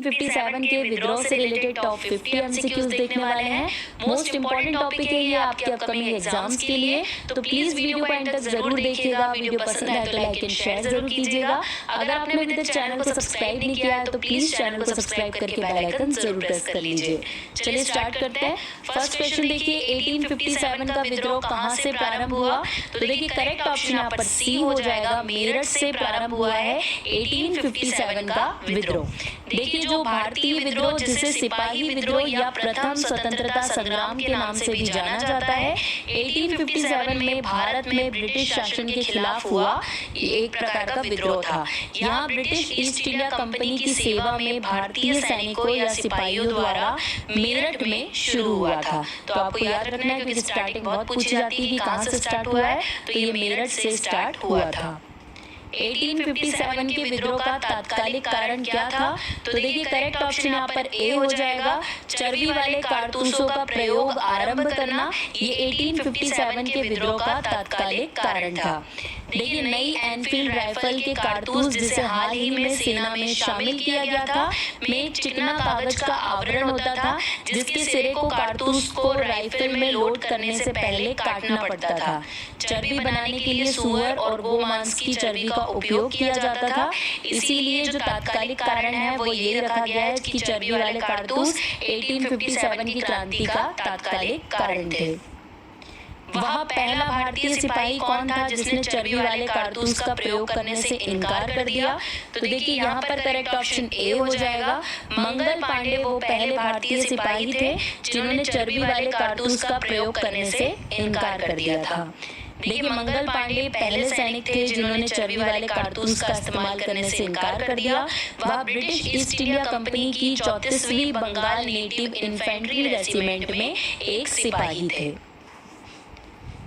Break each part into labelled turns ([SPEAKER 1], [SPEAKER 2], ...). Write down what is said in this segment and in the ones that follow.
[SPEAKER 1] 57 के विद्रोह से रिलेटेड टॉप 50 एमसीक्यूज देखने वाले हैं। मोस्ट इंपॉर्टेंट टॉपिक है ये आपके अपकमिंग एग्जाम्स के लिए, तो प्लीज वीडियो को एंड तक जरूर देखिएगा। वीडियो पसंद आए तो लाइक एंड शेयर जरूर कीजिएगा। अगर आपने अभी तक चैनल को सब्सक्राइब नहीं किया है तो प्लीज चैनल को सब्सक्राइब करके बेल आइकन जरूर प्रेस कर लीजिए। चलिए स्टार्ट करते हैं। फर्स्ट क्वेश्चन देखिए, 1857 का विद्रोह कहाँ से प्रारंभ हुआ? तो देखिए करेक्ट ऑप्शन यहाँ पर सी हो जाएगा, मेरठ से प्रारंभ हुआ है 1857 का विद्रोह। देखिए जो भारतीय विद्रोह जिसे सिपाही विद्रोह या प्रथम स्वतंत्रता संग्राम के नाम से भी जाना जाता है, 1857 में भारत में ब्रिटिश शासन के खिलाफ हुआ एक प्रकार का विद्रोह था। यहाँ ब्रिटिश ईस्ट इंडिया कंपनी की सेवा में भारतीय सैनिकों या सिपाहियों द्वारा मेरठ में शुरू हुआ था। तो आपको याद रखना है क्योंकि स्टार्टिंग बहुत पूछी जाती है कि कहाँ से स्टार्ट हुआ है, तो ये मेरठ से स्टार्ट हुआ था। 1857 के विद्रोह का तात्कालिक कारण क्या था? तो देखिए करेक्ट ऑप्शन यहाँ पर ए हो जाएगा, चर्बी वाले कारतूसों का प्रयोग आरंभ करना। ये 1857 के विद्रोह का तात्कालिक कारण था। देखिए नई एनफील्ड राइफल के कारतूस जिसे हाल ही में सेना में शामिल किया गया था, में एक चिकना कागज का आवरण होता था जिसके सिरे को कारतूस को राइफल में लोड करने से पहले काटना पड़ता था। चर्बी बनाने के लिए सुअर और गोमांस की चर्बी का उपयोग किया जाता था। इसीलिए जो तात्कालिक कारण है वो ये रखा गया है कि चर्बी वाले कारतूस 1857 की क्रांति का तात्कालिक कारण थे। वह पहला भारतीय सिपाही कौन था जिसने चर्बी वाले कारतूस का प्रयोग करने से इनकार कर दिया? तो देखिए यहाँ पर करेक्ट ऑप्शन ए हो जाएगा, मंगल पांडे वो पहले भारतीय सिपाही थे जिन्होंने चर्बी वाले कारतूस का प्रयोग करने से इनकार कर दिया था। देखिए मंगल पांडे पहले सैनिक थे जिन्होंने चर्बी वाले कारतूस का इस्तेमाल करने से इनकार कर दिया। वह ब्रिटिश ईस्ट इंडिया कंपनी की 34वीं बंगाल नेटिव इन्फेंट्री रेजिमेंट में एक सिपाही थे।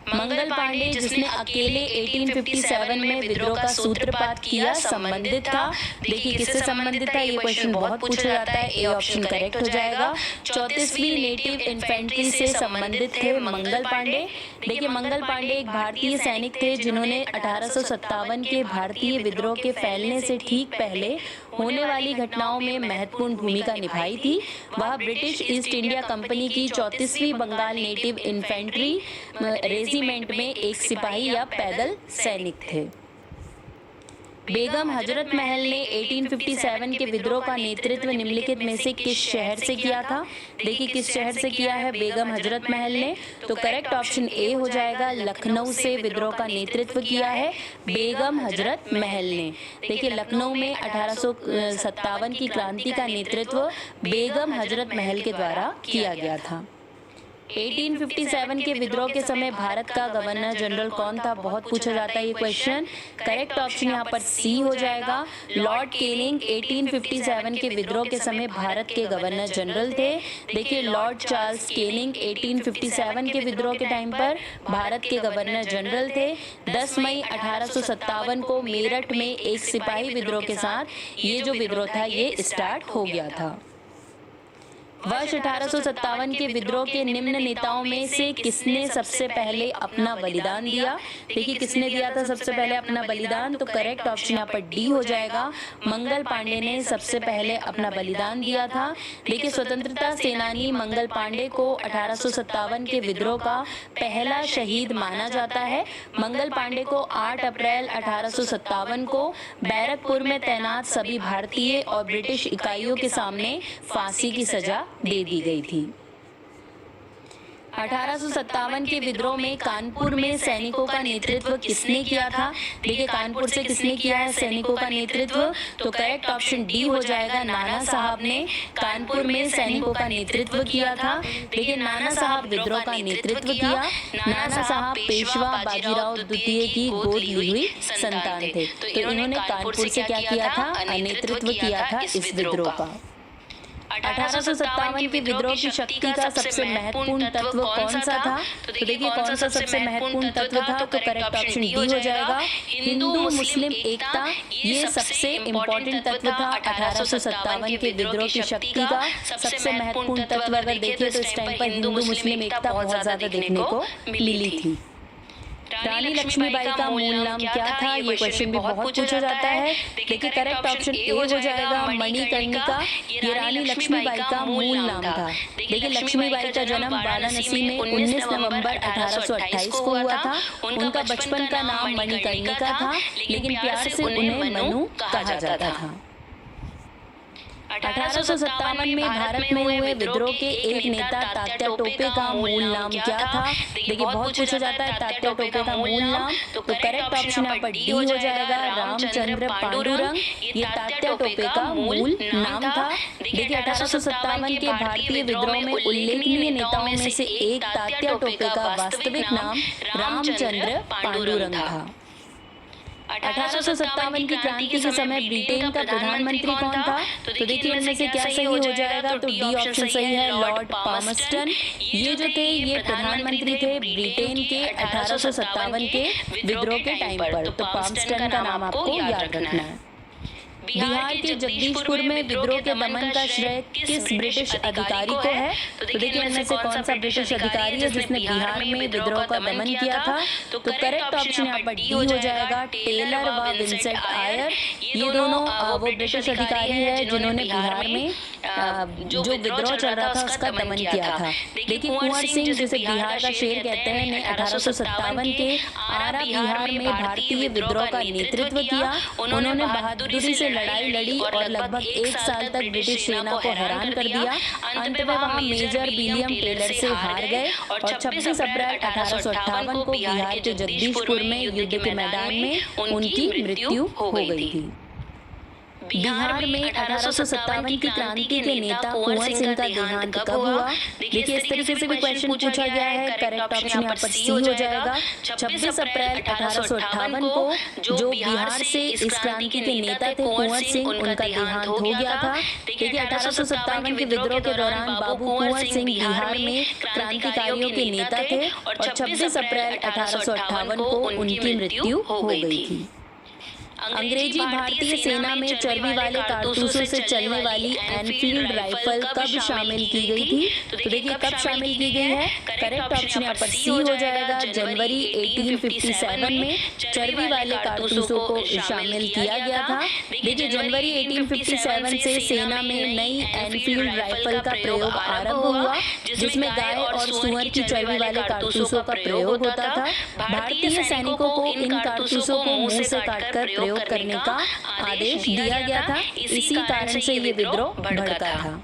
[SPEAKER 1] मंगल पांडे जिसने अकेले 1857 में विद्रोह का सूत्रपात किया संबंधित था। देखिए किससे संबंधित था, ये क्वेश्चन बहुत पूछा जाता है। ए ऑप्शन करेक्ट हो जाएगा, 34वीं नेटिव इन्फेंट्री से संबंधित थे मंगल पांडे। देखिए मंगल पांडे एक भारतीय सैनिक थे जिन्होंने 1857 के भारतीय विद्रोह के फैलने से ठीक पहले होने वाली घटनाओं में महत्वपूर्ण भूमिका निभाई थी। वह ब्रिटिश ईस्ट इंडिया कंपनी की 34वीं बंगाल नेटिव इन्फेंट्री रेजिमेंट में एक सिपाही या पैदल सैनिक थे। बेगम हजरत महल ने 1857 के विद्रोह का नेतृत्व निम्नलिखित में से किस शहर से किया था? देखिए किस शहर से किया है बेगम हजरत महल ने? तो करेक्ट ऑप्शन ए हो जाएगा, लखनऊ से विद्रोह का नेतृत्व किया है बेगम हजरत महल ने। देखिए लखनऊ में 1857 की क्रांति का नेतृत्व बेगम हजरत महल के द्वारा किया गया था। 1857 के विद्रोह के समय भारत का गवर्नर जनरल कौन था? बहुत पूछा जाता है ये क्वेश्चन। करेक्ट ऑप्शन यहाँ पर सी हो जाएगा, लॉर्ड केनिंग 1857 के विद्रोह के समय भारत के गवर्नर जनरल थे। देखिए लॉर्ड चार्ल्स केनिंग 1857 के विद्रोह के टाइम पर भारत के गवर्नर जनरल थे। 10 मई 1857 को मेरठ में एक सिपाही विद्रोह के साथ ये जो विद्रोह था ये स्टार्ट हो गया था। वर्ष 1857 के विद्रोह के निम्न नेताओं में से किसने सबसे पहले अपना बलिदान दिया? देखिए किसने दिया था सबसे पहले अपना बलिदान? तो करेक्ट ऑप्शन यहाँ पर डी हो जाएगा, मंगल पांडे ने सबसे पहले अपना बलिदान दिया था। देखिए स्वतंत्रता सेनानी मंगल पांडे को 1857 के विद्रोह का पहला शहीद माना जाता है। मंगल पांडे को 8 अप्रैल 1857 को बैरकपुर में तैनात सभी भारतीय और ब्रिटिश इकाइयों के सामने फांसी की सजा दे दी गई थी। 1857 के विद्रोह में कानपुर में सैनिकों का नेतृत्व किसने किया था? देखिए कानपुर से किसने किया है सैनिकों का नेतृत्व? तो करेक्ट ऑप्शन डी हो जाएगा, नाना साहब ने कानपुर में सैनिकों का नेतृत्व किया था। देखिए नाना साहब विद्रोह का नेतृत्व किया। नाना साहब पेशवा बाजीराव द्वितीय की गोद ली हुई संतान थे। तो इन्होंने कानपुर से क्या किया था? नेतृत्व किया था इस विद्रोह का। 1857 के विद्रोह की शक्ति का सबसे महत्वपूर्ण तत्व कौन सा था? तो देखिए कौन सा सबसे महत्वपूर्ण तत्व था? तो करेक्ट ऑप्शन डी हो जाएगा, हिंदू मुस्लिम एकता। ये सबसे इम्पोर्टेंट तत्व था 1857 के विद्रोह की शक्ति का सबसे महत्वपूर्ण तत्व। अगर देखिए तो इस टाइम पर हिंदू मुस्लिम एकता बहुत ज्यादा देखने को मिली थी। रानी लक्ष्मीबाई का मूल नाम क्या था, ये क्वेश्चन भी बहुत पूछा जाता है। देखिए करेक्ट ऑप्शन ए हो जाएगा मणिकर्णिका। ये रानी लक्ष्मीबाई का मूल नाम था। देखिए लक्ष्मीबाई का जन्म वाराणसी में 19 नवंबर 1828 को हुआ था। उनका बचपन का नाम मणिकर्णिका था, लेकिन प्यार से उन्हें मनु कहा जाता था। 1857 में भारत में हुए विद्रोह के एक नेता तात्या टोपे का मूल नाम क्या था। देखिए बहुत पूछा जाता है तात्या टोपे का मूल नाम, तो करेक्ट ऑप्शन यहाँ पर डी हो जाएगा रामचंद्र पांडुरंग। ये तात्या टोपे का मूल नाम था। देखिए 1857 के भारतीय विद्रोह में उल्लेखनीय नेताओं में से एक तात्या टोपे का वास्तविक नाम रामचंद्र पांडुरंग था। 1857 की क्रांति के समय ब्रिटेन का प्रधानमंत्री कौन था, तो देखिए इनमें से क्या सही हो जाएगा, तो डी ऑप्शन सही है लॉर्ड पामस्टन। ये जो थे ये प्रधानमंत्री थे ब्रिटेन के 1857 के विद्रोह के टाइम पर। तो पामस्टन का नाम आपको याद रखना है। बिहार के जगदीशपुर में विद्रोह के दमन का श्रेय किस ब्रिटिश अधिकारी को है, तो देखिए इनमें से कौन सा ब्रिटिश अधिकारी है जिसने बिहार में विद्रोह का दमन किया था, तो करेक्ट ऑप्शन यहाँ पर डी हो जाएगा टेलर व विंसेंट आयर। ये दोनों वो ब्रिटिश अधिकारी है जिन्होंने बिहार में जो विद्रोह चल रहा था उसका दमन किया था। देखिए कुंवर सिंह जिसे बिहार का शेर कहते हैं ने 1857 के आरा बिहार में भारतीय विद्रोह का नेतृत्व किया। उन्होंने बहादुरी से लड़ाई लड़ी और लगभग 1 साल तक ब्रिटिश सेना को हैरान कर दिया। अंत में वहां मेजर विलियम टेलर से हार गए और 26 अप्रैल 1858 को बिहार के जगदीशपुर में युद्ध के मैदान में उनकी मृत्यु हो गई थी। बिहार में 1857 की क्रांति के नेता कुंवर सिंह का देहांत कब हुआ। देखिए इस तरीके से भी क्वेश्चन पूछा गया है। करेक्ट ऑप्शन यहाँ पर सी हो जाएगा 26 अप्रैल 1858 को जो बिहार से इस क्रांति के नेता थे कुंवर सिंह, उनका देहांत हो गया था। देखिए 1857 के विद्रोह के दौरान बाबू कुंवर सिंह बिहार में क्रांतिकारियों के नेता थे और 26 अप्रैल 1858 को उनकी मृत्यु हो गई थी। अंग्रेजी भारतीय सेना में चर्बी वाले कारतूसों से चलने वाली एनफील्ड राइफल कब शामिल की गई थी, तो देखिए कब शामिल की गई है। करेक्ट ऑप्शन यहाँ पर सी हो जाएगा जनवरी 1857 में चर्बी वाले कारतूसों को शामिल किया गया था। देखिए जनवरी 1857 से सेना में नई एनफील्ड राइफल का प्रयोग आरंभ हुआ, जिसमें गाय और सुअर की चर्बी वाले कारतूसों का प्रयोग होता था। भारतीय सैनिकों को इन कारतूसों को मुंह से काटकर प्रयोग करने का आदेश दिया गया था। इसी कारण से ये विद्रोह भड़का था।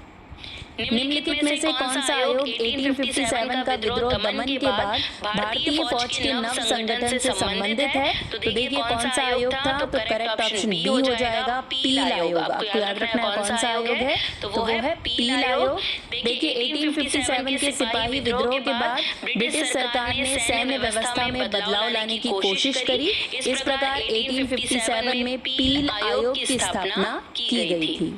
[SPEAKER 1] निम्नलिखित में से कौन सा आयोग 1857 का विद्रोह दमन के बाद भारतीय फौज के नव संगठन से संबंधित है, तो देखिए कौन सा आयोग था, तो करेक्ट ऑप्शन बी हो जाएगा पील आयोग। आपको याद रखना है कौन सा आयोग है, तो वो है पील आयोग। देखिए 1857 के सिपाही विद्रोह के बाद ब्रिटिश सरकार ने सैन्य व्यवस्था में बदलाव लाने की कोशिश करी। इस प्रकार 1857 में पील आयोग की स्थापना की गई थी।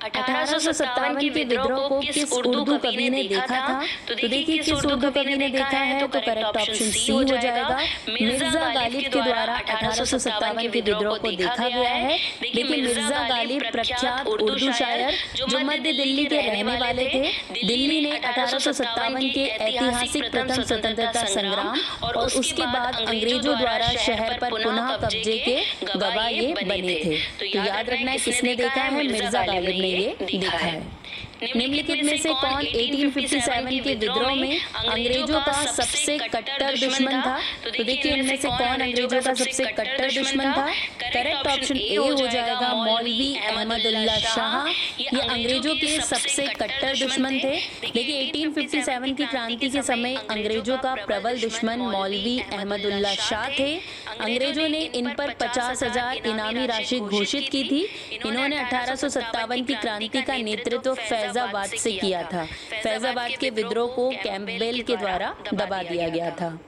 [SPEAKER 1] 1857 के विद्रोह को किस उर्दू कवि ने देखा था, तो देखिए किस उर्दू कवि ने देखा है, तो करेक्ट ऑप्शन सी हो जाएगा मिर्जा गालिब के द्वारा 1857 के विद्रोह को देखा गया है। देखिए मिर्जा गालिब प्रख्यात उर्दू शायर जो मध्य दिल्ली के रहने वाले थे। दिल्ली ने 1857 के ऐतिहासिक प्रथम स्वतंत्रता संग्राम और उसके बाद अंग्रेजों द्वारा शहर पर पुनः कब्जे के गवाह ये बने थे। तो याद रखना है किसने देखा है, मिर्जा गालिब ने ये देखा है। निम्नलिखित में से कौन 1857 के विद्रोह में अंग्रेजों का सबसे कट्टर दुश्मन था, तो देखिए इनमें से कौन अंग्रेजों का सबसे कट्टर दुश्मन था। करेक्ट ऑप्शन ए हो जाएगा मौलवी अहमदुल्ला शाह। ये अंग्रेजों के सबसे कट्टर दुश्मन थे। देखिए 1857 की क्रांति के समय अंग्रेजों का प्रबल दुश्मन मौलवी अहमदुल्ला शाह थे। अंग्रेजों ने इन पर 50,000 इनामी राशि घोषित की थी। इन्होंने 1857 की क्रांति का नेतृत्व फैजाबाद से किया था। फैजाबाद के विद्रोह को कैंपबेल के द्वारा दबा दिया गया था।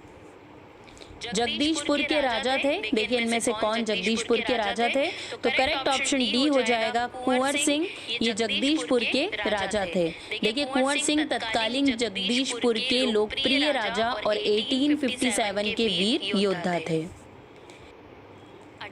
[SPEAKER 1] जगदीशपुर के राजा थे। देखिए इनमें से कौन जगदीशपुर के राजा थे, तो करेक्ट ऑप्शन डी हो जाएगा कुंवर सिंह। ये जगदीशपुर के राजा थे। देखिए कुंवर सिंह तत्कालीन जगदीशपुर के लोकप्रिय राजा और 1857 के वीर योद्धा थे।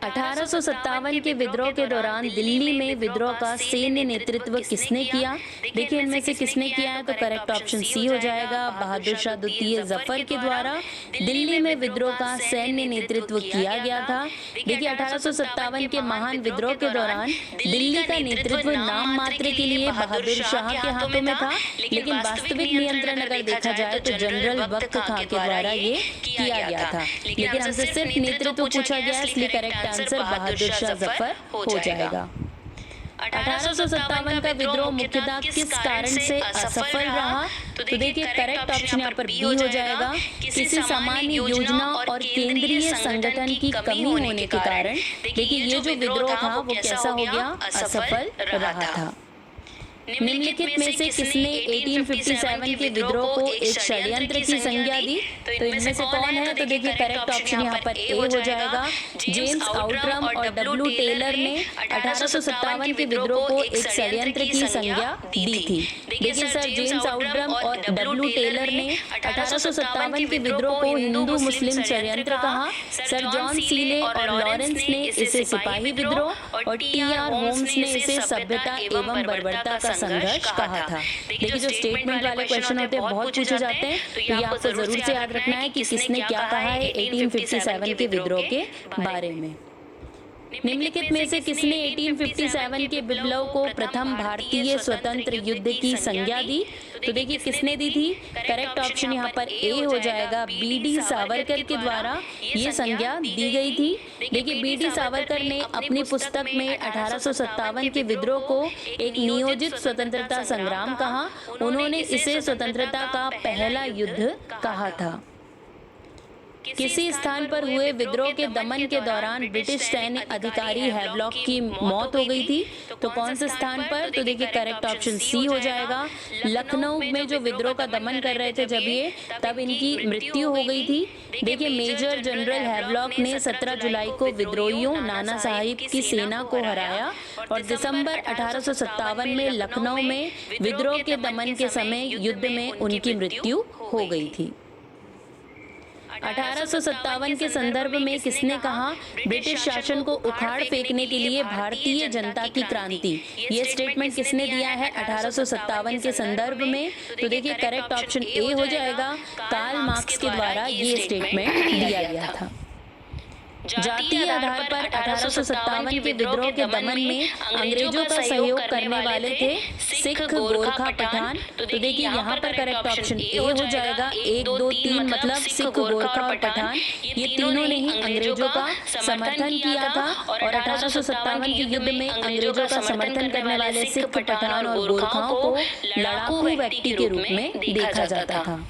[SPEAKER 1] 1857 के विद्रोह के दौरान दिल्ली में विद्रोह का सैन्य नेतृत्व किसने किया? देखिए इनमें से किसने किया है, तो करेक्ट ऑप्शन सी हो जाएगा। बहादुर शाह द्वितीय जफर के द्वारा दिल्ली में विद्रोह का सैन्य नेतृत्व किया गया था। देखिए 1857 के महान विद्रोह के दौरान दिल्ली का नेतृत्व नाम मात्र के लिए बहादुर शाह के हाथों में था, लेकिन वास्तविक नियंत्रण अगर देखा जाए तो जनरल बख्त खां के द्वारा ये किया गया था। लेकिन हमसे सिर्फ नेतृत्व पूछा गया, इसलिए करेक्ट आंसर बहादुर शाह जफर हो जाएगा। 1857 का विद्रोह मुख्यतः किस कारण से असफल रहा? तो देखिए करेक्ट ऑप्शन यहाँ पर बी हो जाएगा। किसी सामान्य योजना और केंद्रीय संगठन की कमी होने के कारण देखिए ये जो विद्रोह था वो कैसा हो गया, असफल रहा था। निम्नलिखित में से किसने 1857 के विद्रोह को एक षड्यंत्र की संज्ञा दी? तो इनमें से कौन है? तो देखिए करेक्ट ऑप्शन यहाँ पर ए हो जाएगा। जेम्स आउटरम और डब्ल्यू टेलर ने 1857 के विद्रोह को एक षड्यंत्र की संज्ञा दी थी। देखिए सर जेम्स आउटरम और डब्ल्यू टेलर ने 1857 के विद्रोह को हिंदू मुस्लिम षड्यंत्र कहा। सर जॉन सीले और लॉरेंस ने इसे सिपाही विद्रोह और टी.आर. होम्स ने इसे सभ्यता एवं बर्बरता का संघर्ष कहा था। देखिए जो स्टेटमेंट वाले क्वेश्चन होते हैं बहुत पूछे जाते हैं, तो ये आपको जरूर से याद रखना है कि किसने क्या कहा है 1857 के विद्रोह के बारे में। निम्नलिखित में से किसने 1857 के विप्लव को प्रथम भारतीय स्वतंत्र युद्ध की संज्ञा दी? तो देखिए किसने दी थी? करेक्ट ऑप्शन यहाँ पर ए हो जाएगा। बी.डी. सावरकर के द्वारा ये संज्ञा दी गई थी। देखिए बी.डी. सावरकर ने अपनी पुस्तक में 1857 के विद्रोह को एक नियोजित स्वतंत्रता संग्राम कहा। उन्होंने इसे स्वतंत्रता का पहला युद्ध कहा था। किसी स्थान पर हुए विद्रोह के दमन के दौरान ब्रिटिश सैन्य अधिकारी हैवलॉक की मौत हो गई थी। तो कौन से स्थान पर? तो देखिए करेक्ट ऑप्शन सी हो जाएगा। लखनऊ में जो विद्रोह का दमन कर रहे थे तब इनकी मृत्यु हो गई थी। देखिए मेजर जनरल हैवलॉक ने 17 जुलाई को विद्रोहियों नाना साहिब की सेना को हराया और दिसंबर 1857 में लखनऊ में विद्रोह के दमन के समय युद्ध में उनकी मृत्यु हो गई थी। 1857 के संदर्भ में किसने कहा ब्रिटिश शासन को उखाड़ फेंकने के लिए भारतीय जनता की क्रांति? ये स्टेटमेंट किसने दिया है 1857 के संदर्भ में? तो देखिए करेक्ट ऑप्शन ए हो जाएगा। कार्ल मार्क्स के द्वारा ये स्टेटमेंट दिया गया था। जातीय आधार पर 1857 के विद्रोह के दमन में अंग्रेजों का सहयोग करने वाले थे सिख, गोरखा, पठान। तो देखिए यहाँ पर करेक्ट ऑप्शन ए हो जाएगा। 1, 2, 3 मतलब सिख, गोरखा और पठान ये तीनों ने ही अंग्रेजों का समर्थन किया था और 1857 के युद्ध में अंग्रेजों का समर्थन करने वाले सिख, पठान और गोरखाओं को लड़ाकू व्यक्ति के रूप में देखा जाता था।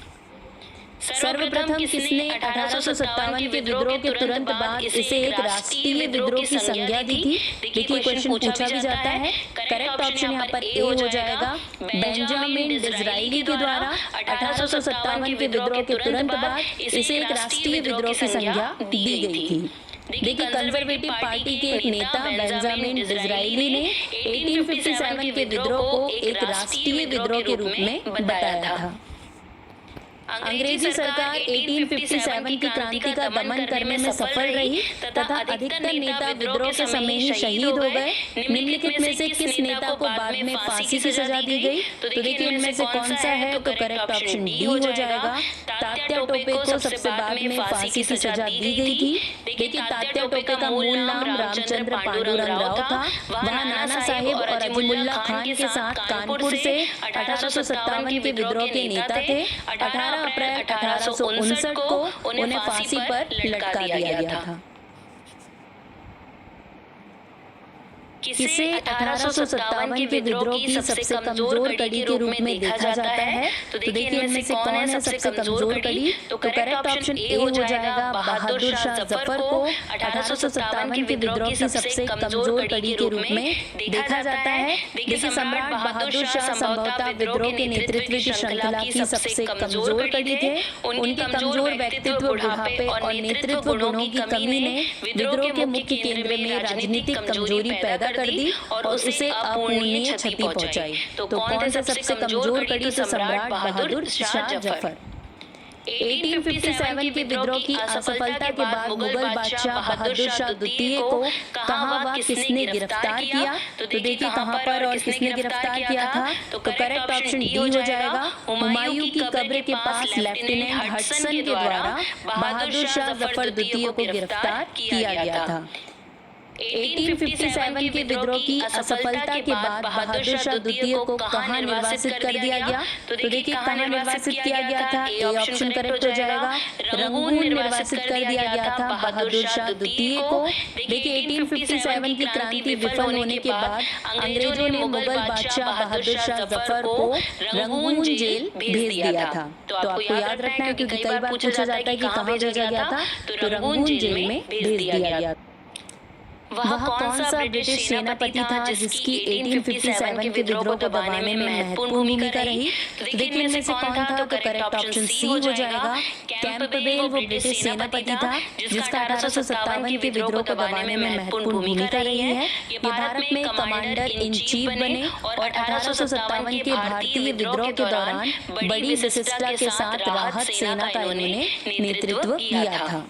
[SPEAKER 1] सर्वप्रथम किसने 1857 के विद्रोह के तुरंत बाद इसे एक राष्ट्रीय विद्रोह की संज्ञा दी थी? देखिए क्वेश्चन पूछा भी जाता है। करेक्ट ऑप्शन यहाँ पर ए हो जाएगा। बेंजामिन डिज़राइली के द्वारा 1857 के विद्रोह के तुरंत बाद इसे एक राष्ट्रीय विद्रोह की संज्ञा दी गई थी। देखिए कंजर्वेटिव पार्टी के एक नेता बेंजामिन डिज़राइली ने 1857 के विद्रोह को एक राष्ट्रीय विद्रोह के रूप में बताया था। अंग्रेजी सरकार 1857 की क्रांति का दमन करने में सफल रही तथा अधिकतर नेता विद्रोह के समय ही शहीद हो गए। निम्नलिखित में से किस नेता को बाद में फांसी की सजा दी गई? तो देखिए इनमें से कौन सा है? तो करेक्ट ऑप्शन डी हो जाएगा। तात्या टोपे को सबसे बाद में फांसी की सजा दी गई थी। देखिए तात्या टोपे का मूल नाम रामचंद्र पांडुरंग राव था। वह नाना साहिब और अजीमुल्ला खान के साथ कानपुर से 1857 के विद्रोह के नेता थे। 18 अप्रैल 1859 को उन्हें फांसी पर लटका दिया गया था। किसे 1857 के विद्रोह की सबसे कमजोर कड़ी के रूप में देखा जाता है? तो देखिए इनमें से कौन है सबसे कमजोर कड़ी? तो करेक्ट ऑप्शन ए हो जाएगा। बहादुर शाह जफर को 1857 के विद्रोह की सबसे कमजोर कड़ी के रूप में देखा जाता है। देखिए सम्राट बहादुर शाह संभवतः विद्रोह के नेतृत्व की श्रृंखला की सबसे कमजोर कड़ी थे। उनके कमजोर व्यक्तित्व, बुढ़ापे और नेतृत्व गुणों की कमी ने विद्रोह के मुख्य केंद्र में राजनीतिक कमजोरी पैदा कर दी और उसे अपूरणीय क्षति पहुंचाई। तो कौन सा सबसे कमजोर कड़ी? से सम्राट बहादुर शाह जफर। 1857 के विद्रोह की असफलता के बाद मुगल बादशाह बहादुर शाह द्वितीय को कहाँ व किसने गिरफ्तार किया? तो देखिए कहाँ पर और किसने गिरफ्तार किया था? तो करेक्ट ऑप्शन डी हो जाएगा। हुमायूं की कब्र के पास लेफ्टिनेंट हडसन के द्वारा बहादुर शाह जफर द्वितीय को गिरफ्तार किया गया था। 1857 के विद्रोह की असफलता के बाद बहादुर शाह द्वितीय को कहाँ निर्वासित कर दिया गया? तो देखिए कहाँ निर्वासित किया गया था? ए ऑप्शन करेक्ट हो जाएगा। रंगून निर्वासित कर दिया गया था बहादुर शाह द्वितीय को। देखिए 1857 की क्रांति विफल होने के बाद अंग्रेजों ने मुगल बादशाह बहादुर शाह जफर को रंगून जेल भेज दिया था। तो आपको याद रखना है क्योंकि कई बार पूछा जाता है कि कहाँ भेजा गया था, तो रंगून जेल में भेज दिया गया। वह कौन सा ब्रिटिश सेनापति था जिसकी 1857 के विद्रोह को दबाने में महत्वपूर्ण भूमिका रही? तो देखिए इनमें से कौन था? तो करेक्ट ऑप्शन सी हो जाएगा। कैंपबेल वो ब्रिटिश सेनापति था जिसका 1857 के विद्रोह को दबाने में महत्वपूर्ण भूमिका रही है। ये भारत में कमांडर इन चीफ बने और 1857 के भारतीय विद्रोह के दौरान बड़ी विशिष्टता के साथ राहत सेना का इन्होंने नेतृत्व किया था।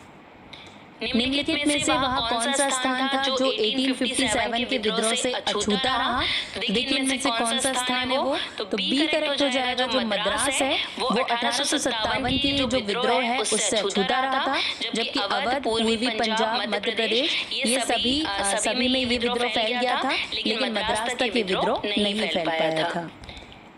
[SPEAKER 1] निम्नलिखित में से वह कौन सा स्थान था जो 1857 के विद्रोह से अछूता रहा? देखिए इनमें से कौन सा स्थान है वो? तो बी करेक्ट हो जाएगा। जो मद्रास है वो 1857 की जो विद्रोह है उससे अछूता रहा था, जबकि अवध, पूर्वी पंजाब, मध्य प्रदेश ये सभी में ये विद्रोह फैल गया था, लेकिन मद्रास तक ये विद्रोह नहीं फैल पाया था।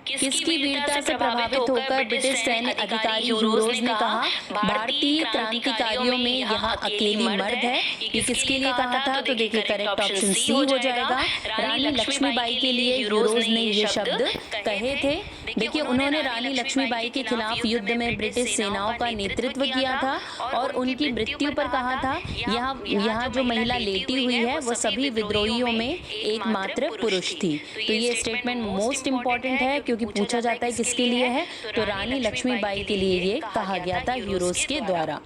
[SPEAKER 1] किसकी वीरता से प्रभावित होकर ब्रिटिश सैन्य अधिकारी यूरोज ने कहा भारतीय क्रांतिकारियों में यहाँ अकेली मर्द है? ये किसके लिए कहा था? तो देखिए करेक्ट ऑप्शन सी हो जाएगा। रानी लक्ष्मीबाई के लिए यूरोज ने ये शब्द कहे थे। देखिए उन्होंने रानी लक्ष्मीबाई के खिलाफ युद्ध में ब्रिटिश सेनाओं का नेतृत्व किया था और उनकी मृत्यु पर कहा था यहाँ जो महिला लेटी हुई है वो सभी विद्रोहियों में एकमात्र पुरुष थी। तो ये स्टेटमेंट मोस्ट इम्पोर्टेंट है क्योंकि पूछा जाता है किसके लिए है, तो रानी लक्ष्मीबाई के लिए ये कहा गया था यूरोज के द्वारा।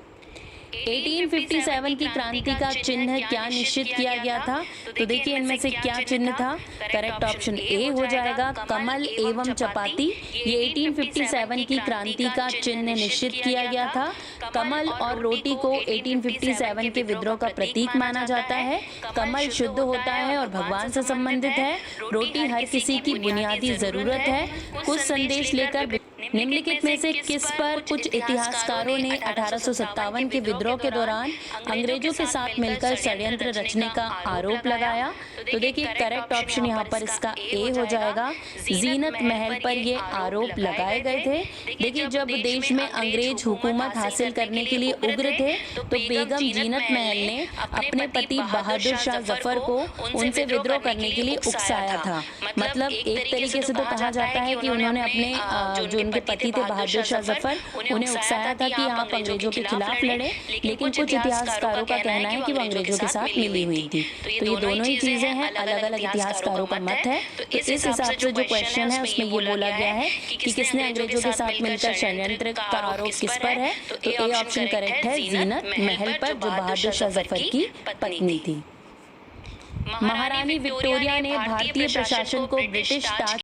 [SPEAKER 1] 1857 की क्रांति का चिन्ह क्या निश्चित किया गया था? तो देखिए इनमें से क्या चिन्ह था? करेक्ट ऑप्शन ए हो जाएगा, कमल एवं चपाती। ये 1857 की क्रांति का चिन्ह निश्चित किया गया था। कमल और रोटी को 1857 के विद्रोह का प्रतीक माना जाता है। कमल शुद्ध होता है और भगवान से संबंधित है। रोटी हर किसी की बुनियादी जरूरत है। कुछ संदेश लेकर निम्नलिखित में से किस पर कुछ इतिहासकारों ने 1857 के विद्रोह के दौरान अंग्रेजों के साथ मिलकर षड्यंत्र रचने का आरोप लगाया? तो देखिए करेक्ट ऑप्शन यहाँ पर इसका ए हो जाएगा। जीनत महल पर ये आरोप लगाए गए थे। देखिए जब देश में अंग्रेज हुकूमत हासिल करने के लिए उग्र थे तो बेगम जीनत महल ने अपने पति बहादुर शाह जफर को उनसे विद्रोह करने के लिए उकसाया था। मतलब एक तरीके से तो कहा जाता है कि उन्होंने अपने जो उनके पति थे बहादुर शाह जफर, उन्हें उकसाया था कि आप अंग्रेजों के खिलाफ लड़े, लेकिन कुछ इतिहासकारों का कहना है कि वो अंग्रेजों के साथ मिली हुई थी। तो ये दोनों ही चीजें हैं, अलग अलग इतिहासकारों का मत है। तो इस हिसाब से जो क्वेश्चन है उसमें ये बोला गया है कि किसने अंग्रेजों के साथ मिलकर षड्यंत्र का आरोप किस पर है? तो ए ऑप्शन करेक्ट है, जीनत महल पर, जो बहादुर शाह जफर की पत्नी थी। महारानी विक्टोरिया ने भारतीय प्रशासन को ब्रिटिश ताज